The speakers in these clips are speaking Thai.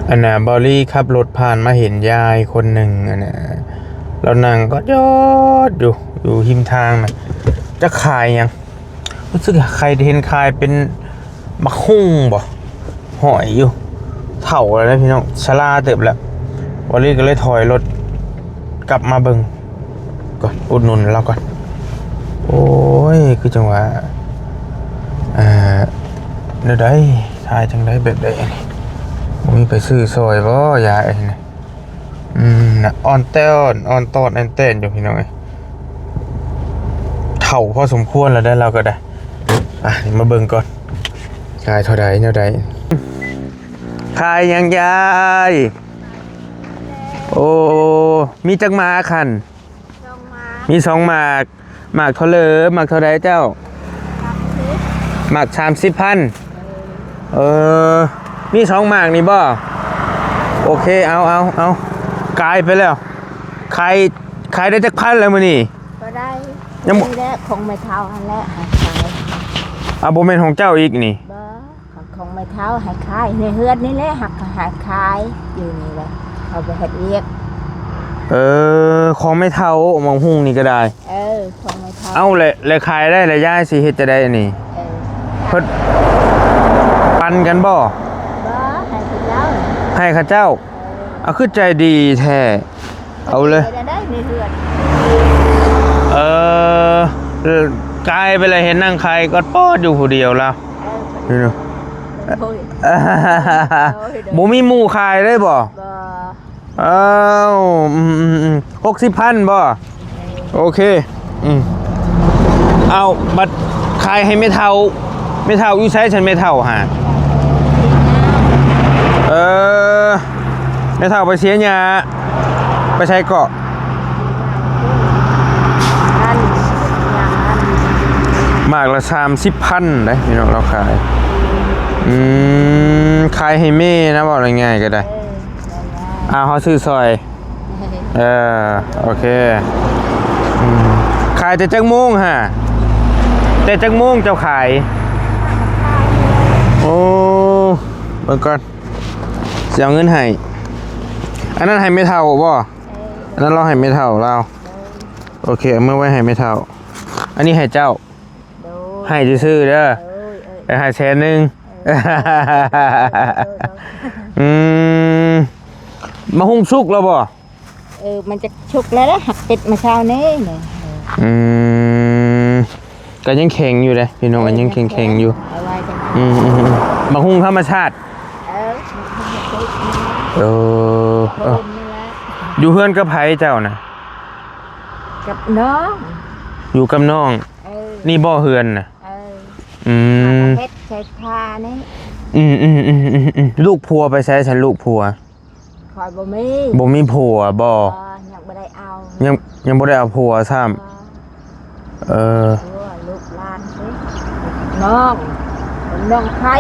อันน่ะบอลลี่ขับรถผ่านมาเห็นยายคนหนึ่งอันน่ะแล้วนางก็ยอดอยู่หิมทางน่ะจะขายยังรู้สึกใครเห็นขายเป็นมะฮุ่งบ่หอยอยู่เถ่าอะไรนะพี่น้องชลาเติบแล้วบอลลี่ก็เลยถอยรถกลับมาเบิ่งก่อนอุดหนุนเราก่อนโอ้ยคือจังหวะเดี๋ยวได้ทายจังได้แบบใดนี่มีไปซื้อซอยบ่ยาไอ้นี่น่ะออนตอนอันเต้นอยู่พี่น้องเอ้ยเถ่าพอสมควรแล้วได้เราก็ได้มาเบิ่งก่อนขายเท่าใดแนวใดขายยังยายโอ้มีจักหมาคันมี2หมากหมากเท่าเลยหมากเท่าใดเจ้าหมาก30,000มี2หมากนี่บ่โอเคเอากลายไปแล้วขายได้จักพันแล้วมื้อนี้ก็ได้ยังได้คงไม่เท่าอันแล้วหาขายบ่แม่นของเจ้าอีกนี่บ่คงไม่เท่าหาขายในเฮือนนี่แหละหักหาขายอยู่นี่แหละเอาไปเฮ็ดเวียกของไม่เท่ามองหุ่งนี่ก็ได้ของไม่เท่าเอาเลยขายได้เลยย่ายสิเฮ็ดจะได้อันนี้เพิ่นปันกันบ่ให้ข้าเจ้าเอาคือใจดีแท้เอาเลยได้ในเรือนกายไปเลยเห็นนั่งใครก็ป้ออยู่ผู้เดียวแล้วนี่เนาะบ่มีหมู่ขายได้บ่60,000บ่โอเคเอาบัดขายให้ไม่เท่าอยู่ใช้ฉันไม่เท่าหาไม่เท่าไปเสียหญ้าไปใช้เกาะหมากละ30,000ได้พี่น้องเราขายขายให้แม่นะบอกง่ายๆก็ได้เขาซื้อซอยโอเคขายแต่จักโมงฮะแต่จักโมงเจ้าขายโอ้เบิ่งก่อนเสียเงินให้อันนั้นให้ไม่เท่าบ่อันนั้นเราให้ไม่เท่าเราโอเคเมื่อไว้ให้ไม่เท่าอันนี้ให้เจ้าให้ซื้อเด้อให้100,000มาหุ้งชุกแล้วบ่มันจะชุกแล้วหักเป็ดมาเช้านี้เนี่ยก็ยังแข็งอยู่เลยพี่น้องก็ยังแข็งอยู่มาหุ้งธรรมชาติอยู่เพื่อนกับไผเจ้านะกับน้องอยู่กับน้องนี่บ่เฮือนน่ะเพชรใช้พานี่ลูกผัวไปใช้ฉันลูกผัวคอยบ่มีผัวบ่ยังบ่ได้เอายังบ่ได้เอาผัวซ้ำลูกหลานสิน้องไผ่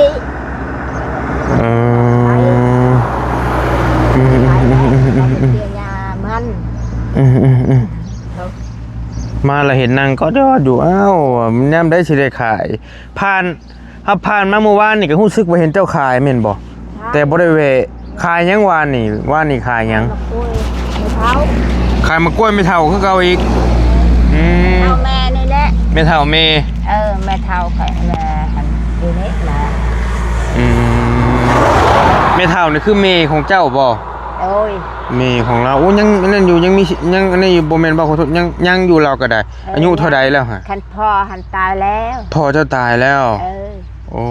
มาละเห็นนางก็ยอดอยู่ย่ำได้สิได้ขายผ่านมาเมื่อวานนี่ก็รู้สึกว่าเห็นเจ้าขายแม่นบ่แต่บ่ได้แวะขายยังวานนี่ขายยังขายมะกล้วยไม่เท่าคือเก่าอีกเอาแม่นี่แหละไม่เท่าแม่แม่เท่าไข่แม่หันอยู่นี่นะไม่เท่านี่คือแม่ของเจ้าบ่แม่ของเรายังนั่นอยู่ยังมียังนี่อยู่บ่แม่นบ่ขอโทษยังอยู่เราก็ได้อายุเท่าใดแล้วฮะคันพ่อหันตายแล้วพ่อเจ้าตายแล้วโอ้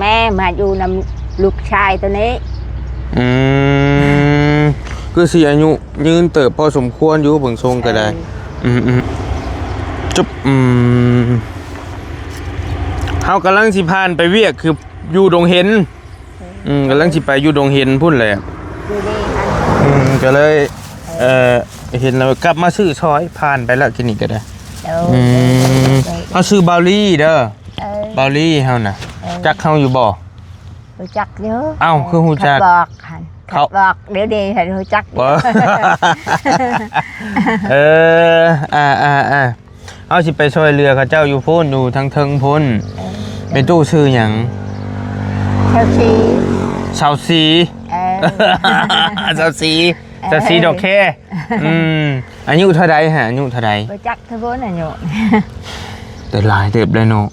แม่มาอยู่นำลูกชายตัวนี้คือสิอายุยืนเติบพอสมควรอยู่เบิ่งทรงก็ได้จุ๊บเฮากำลังสิผ่านไปเวียกคืออยู่ดงเห็นกำลังสิไปอยู่ดงเห็นพุ่นแหละก็เลยเห็นแล้วกลับมาซื้อซอยผ่านไปแล้วกินนี่ก็ได้เอาซื้อบาลี่เด้อบาลี่เฮาน่ะจักเฮาอยู่บ่รู้จักเยอะคือฮู้จักบอกเดี๋ยวดีให้รู้จักเอาสิไปช่วยเรือเขาเจ้าอยู่พุ่นอยู่ทางเทิงพุ่นเป็นตู้ชื่อหยังเชาซี ชาวซี เจ้าสีดอกแค่อายุเท่าใดฮะอายุเท่าใด ไปจักเท่าพ้นอายุ แต่หลายเติบเลยเนาะ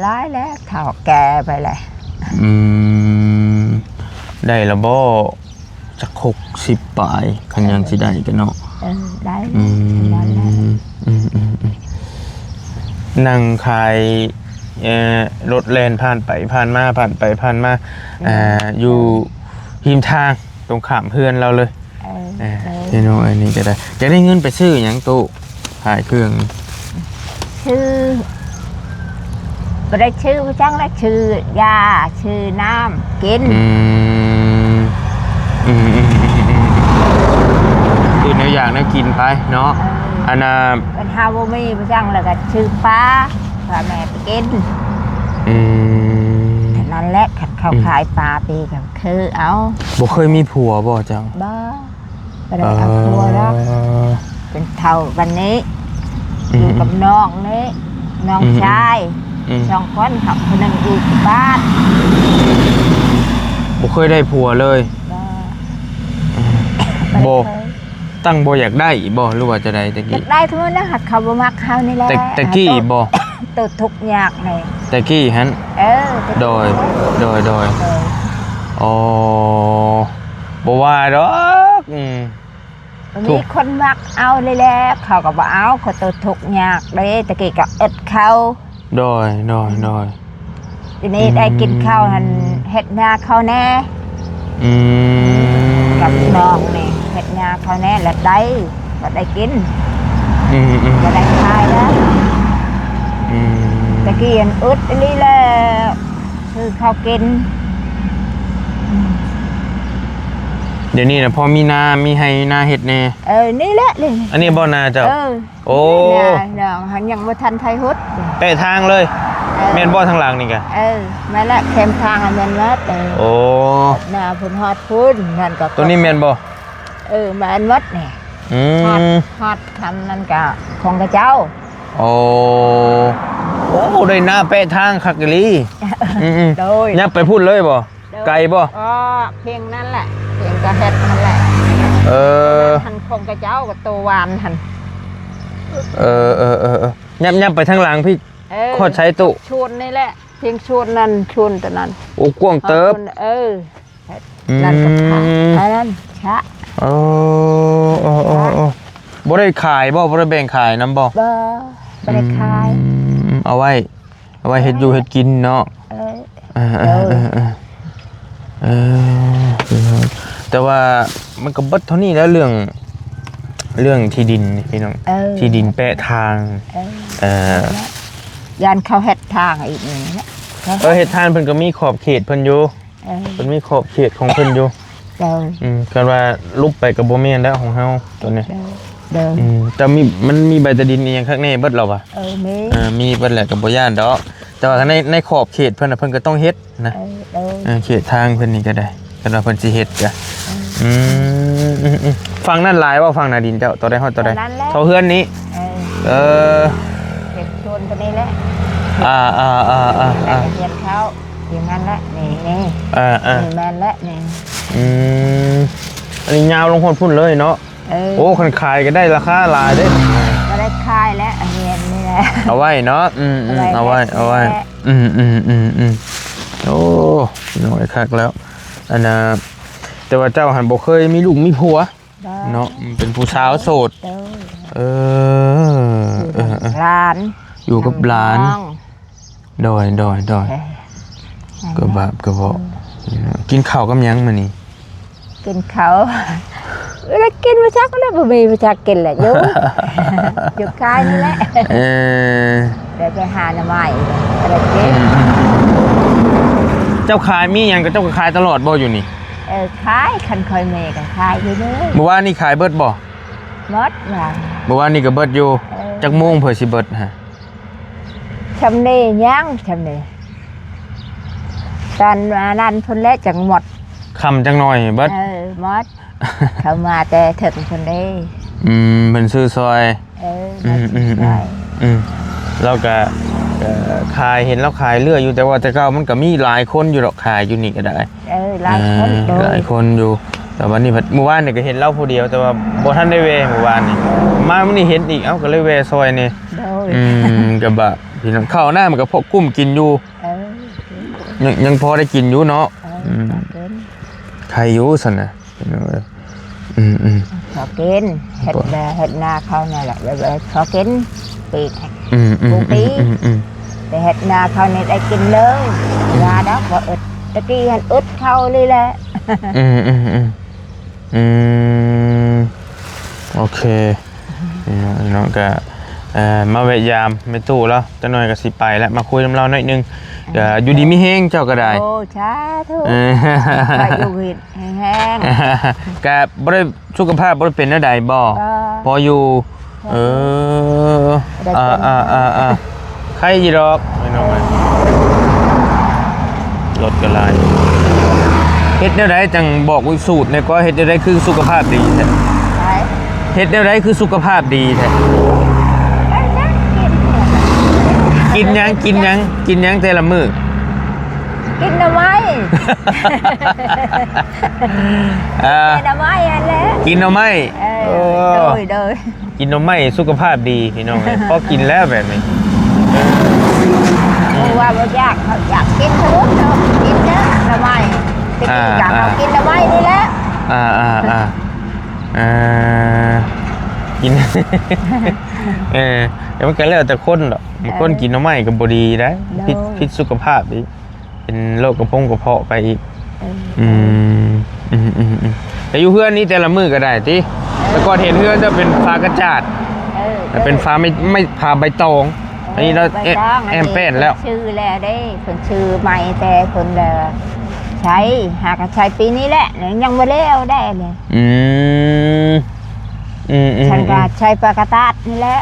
ร้ายแล้วเฒ่าแก่ไปเลย ได้ละบ่จัก60ปลายคันยังสิได้กันเนาะ ได้แล้วนั่งขายรถแล่นผ่านไปผ่านมาอยู่หิมทางตรงข้ามเพื่อนเราเลยพี่น้องอันนี้ก็ได้จะได้เงินไปซื้อหยังตู้ขายเครื่องชื่อบ่ได้ชื่อบ่จังแล้วชื่อยาชื่อน้ำกินคือเนื้ออย่างน่ากินไปเนาะอันน่ะเป็นฮาวมีบ่จังแล้วก็ชื่อป้าแม่ไปกินนั่นแหละขัดเขาขายปลาปีกับคือเอาบ่เคยมีผัวบ่จังบ่ได้เอาผัวแล้วเป็นเท่าวันนี้อยู่กับน้องนี่น้องชาย2 คนเขาคนนึงอยู่ที่บ้านบ่เคยได้ผัวเลยบ่ตั้งบ่อยากได้บ่หรือว่าจะได้ตะกี้อยากได้ทุกคนนะหักเขาบ่มักเขานี่แหละตะกี้บ่ตัวทุกยากนี่ตะกี้หั่นโดยอ๋อบ่ว่าดอกมีคนมักเอาเลยแหละเขาก็บ่เอาเขาตัวทุกยากเด้ตะกี้ก็อึดเขาโดยทีนี้ได้กินข้าวหันเฮ็ดนาเขาแน่กับน้องนี่เฮ็ดนาเขาแน่แล้วได้กินก็ได้ขายแล้วตะกี้อันอึดอันนี้แหละคือข้าวกินเดี๋ยวนี้นะพอมีนามีให้นาเฮ็ดแน่นี่แหละนี่อันนี้บ่นาเจ้าโอ้น้องหันยังบ่ทันไทยฮุดเตะทางเลยแม่นบ่ทางหลังนี่กะแม่นละแคมทางอันนั้นละโอ้หน้าพุ่นฮอดพุ่นนั่นก็ตัวนี้แม่นบ่แม่นหมดนี่ฮอดทำนั่นก็ของกระเจ้าโอ้ได้หน้าเปะทางคักอีหลีโดยยับไปพูดเลยบ่ไกลบ่เพียงนั่นแหละเพียงกระเฮ็ดนั่นแหละหันของกระเจ้ากับตัววานหันยับไปทางหลังพี่ขอใช้ตุชวนนี่แหละเพียงชวนนั่นชวนแต่นั้นโอ้กว้างเติบนั่นก็ขาอันนั้นชะบ่ได้ขายบ่ได้แบ่งขายน้ำบ่ได้ขายเอาไว้เฮ็ดอยู่เฮ็ดกินเนาะแต่ว่ามันก็บัดเท่านี้แล้วเรื่องที่ดินพี่น้องที่ดินแปะทางยานเขาเฮ็ดทางอีกนี่นะเฮ็ดทางเพิ่นก็มีขอบเขตเพิ่นอยู่เพิ่นมีขอบเขตของเพิ่นอยู่กันว่าลุบไปกับบ่แม่นแล้วของเฮาตัวนี้แต่มันมีใบตะดินอีหยังข้างในเบิดแล้วว่ะมีเบิดแหละก็บ่ย่านดอกแต่ว่าในขอบเขตเพิ่นน่ะเพิ่นก็ต้องเฮ็ดนะเขตทางเพิ่นนี่ก็ได้กันว่าเพิ่นสิเฮ็ดจ้ะฝั่งนั้นหลายว่าฝั่งนาดินเจ้าตัวใดฮอดตัวใดเท่าเฮือนนี้เก็บชนตัวนี้แหละเรียนเขาอย่างนั้นแหละนี่แม่นและนี่อันนี้ยาวลงคนพุ่นเลยเนาะโอ้คนขายก็ได้ราคาหลายเด้ก็ได้ขายแล้วเรียนนี่แหละเอาไว้เนาะเอาไว้โอ้หน่อยคักแล้วอันน่ะแต่ว่าเจ้าหันบ่เคยมีลูกมีผัวเนาะเป็นผู้สาวโสดหลานอยู่กับหลานดอยก็บาปก็บ่กินข้าวกับหยังมื้อนี้กินข้าวแล้วกินบ่จักแล้วบ่มีบ่จักกินแหละอยู่คายนี่แหละได้ไปหาหน่อไม้อะไรกินเจ้าขายมีหยังก็เจ้าก็ขายตลอดบ่อยู่นี่ขายคันคอยเมย์ก็ขายอยู่เด้อเมื่อวานนี่ขายเบิดบ่หมดว่าเมื่อวานนี่ก็เบิดอยู่จักโมงเพิ่นสิเบิดฮะชำนี่ยังชำนี่ตอนนั้นเพิ่นแล้วจังหมดค่ำจังหน่อยเบิดหมดเข้ามาแต่ถึงเพิ่นได้เพิ่นซื้อซอยแล้วก็ ขายเห็นแล้วขายเรื่อยอยู่แต่ว่าแต่เก่ามันก็มีหลายคนอยู่หรอกขายอยู่นี่ก็ได้ หลายคนโด หลาย ยคนอยู่แต่วันนี้เมื่อวานนี่ก็เห็นเล่าผู้เดียวแต่ว่าบ่ทันได้เวเมื่อวานนี่มาวันนี้เห็นอีกเอ้าก็เลยเวซอยนี่ โดย ก็แบบพี่น้องข้าวหน้ามันก็พอกุ้มกินอยู่ยังพอได้กินอยู่เนาะใครอยู่ซั่นน่ะพี่น้องเอ้ยขอกินเห็ดนาเขาเนี่ยแหละขอกินปีกปูปีแต่เห็ดนาเขาเนี่ยได้กินเลยยาđóบ่อึดตะกี้เห็นอึดเข้าเลยแหละโอเคพี่น้องก็มาแวะยามไม่ตู้แล้วจะหน่อยก็สิไปแล้วมาคุยกับเราหน่อยนึงอยู่ดีมีแห้งเจ้าก็ได้โอ้ช้าทุกไปอยู่หิดแห้งก็บ่ได้สุขภาพบ่ได้เป็นแนวใดบ่พออยู่ใครสิดอกไม่น้อยรถก็ลายเฮ็ดแนวใดจังบอกวิสูตรเนี่ยก็เฮ็ดแนวใดคือสุขภาพดีแท้เฮ็ดแนวใดคือสุขภาพดีแท้กินยังแต่ละมื้อกินหน่อไม้กินหน่อไม้อันแล้วกินหน่อไม้โดยกินหน่อไม้สุขภาพดีพี่น้องพอกินแล้วแบบนี้ว่าบ่อยากกินทุกเนาะกินเด้อหน่อไม้กินอยากเอากินหน่อไม้นี่แหละกินแต่มันก็แล้วแต่คนหรอกบางคนกินหน่อไม้ก็บ่ดีได้พิษสุขภาพอีกเป็นโรคกระเพาะไปอีกแต่อยู่เพื่อนนี่แต่ละมื้อก็ได้ติแต่ก่อนเห็นเพื่อนจะเป็นฟ้ากระจาดแต่เป็นฟ้าไม่ฟ้าใบตองอันนี้เราแอมแป้นแล้วชื่อแล้วได้คนชื่อใหม่แต่คนใช้หากใช้ปีนี้แหละยังไม่เลี้ยวได้เลยฉันก็ใช้ปลากระตาดนี่แหละ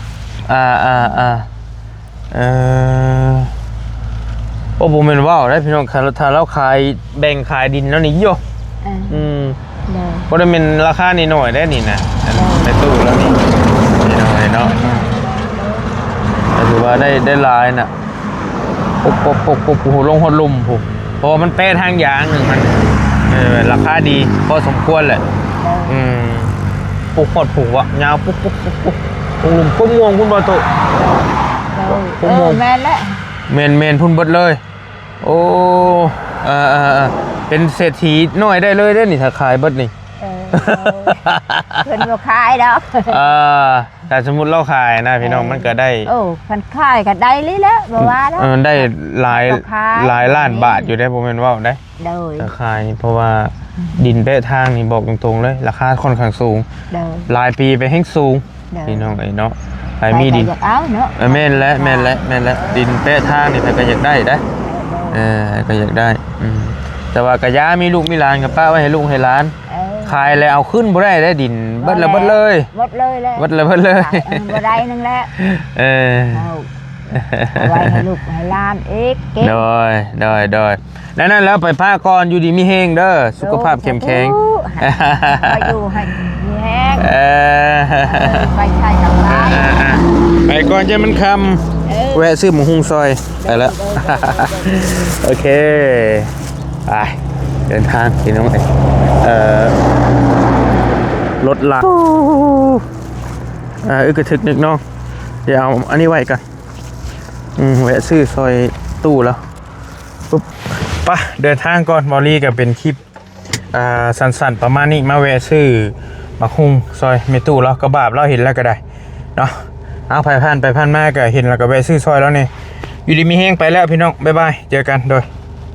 โอ้ผมเป็นว่าวได้พี่น้องถ้าเราขายแบ่งขายดินแล้วนี่โย่เพราะมันเป็นราคานี่หน่อยได้นี่นะในตู้แล้วนี่หน่อยเนาะถือว่าได้ลายน่ะปุ๊บหูลงหดลุ่มผมเพราะมันแป้ทางยางหนึ่งมันราคาดีพอสมควรแหละปุ๊บหดผูกวะยาวปุ๊บลุ่มกุ้งม่วงคุณบอตุกุ้งม่วงแมนแล้วเมนพุ่นบดเลยโอ้เป็นเศรษฐีน้อยได้เลยได้นี่ถ้าขายบดนี่เพิ่นบ่ขายดอกแต่สมมุติเราขายนะพี่น้องมันก็ได้เพิ่นขายก็ได้เลยแหละบ่ว่าดอกได้หลายล้านบาทอยู่ได้บ่แม่นว่าได้ถ้าขายเพราะว่าดินเป้ทางนี่บอกตรงๆเลยราคาค่อนข้างสูงหลายปีไปแห้งสูงพี่น้องไอ้เนาะไปมีดินแม่นและดินเป้ทางนี่ก็อยากได้ก็อยากได้แต่ว่ากะยามีลูกมีหลานกับป้าไว้ให้ลูกให้หลานขายแล้วเอาขึ้นบ่ได้ดินเบิดเลยบ่ได้นึงแล้วไว้ให้ลูกให้หลานอีกโดยนั่นแล้วไปพาก่อนอยู่ดีมีแห้งเด้อสุขภาพเข้มแข็งไปอยู่ให้มีแห้งไปใช้กับหลานไปก่อนจะมันค่ำแวะซื้อหมูหุ้งซอยไปแล้วโอเคไปเดินทางพี่น้องรถหลักกระทึกนึกน้องเดี๋ยวเอาอันนี้ไว้กันแวะซื้อซอยตู้แล้วปุ๊บปะเดินทางก่อนบอลลี่กับเป็นคลิปสั้นๆประมาณนี้มาแวะซื้อมาคุ้งซอยเมตู้แล้วกระบาบเราเห็นแล้วก็ได้เนาะเอาไปพันมากก็เห็นแล้วก็แวะซื้อซอยแล้วเนี่ยอยู่ดีมีแห้งไปแล้วพี่น้องบ๊ายบายเจอกันโดย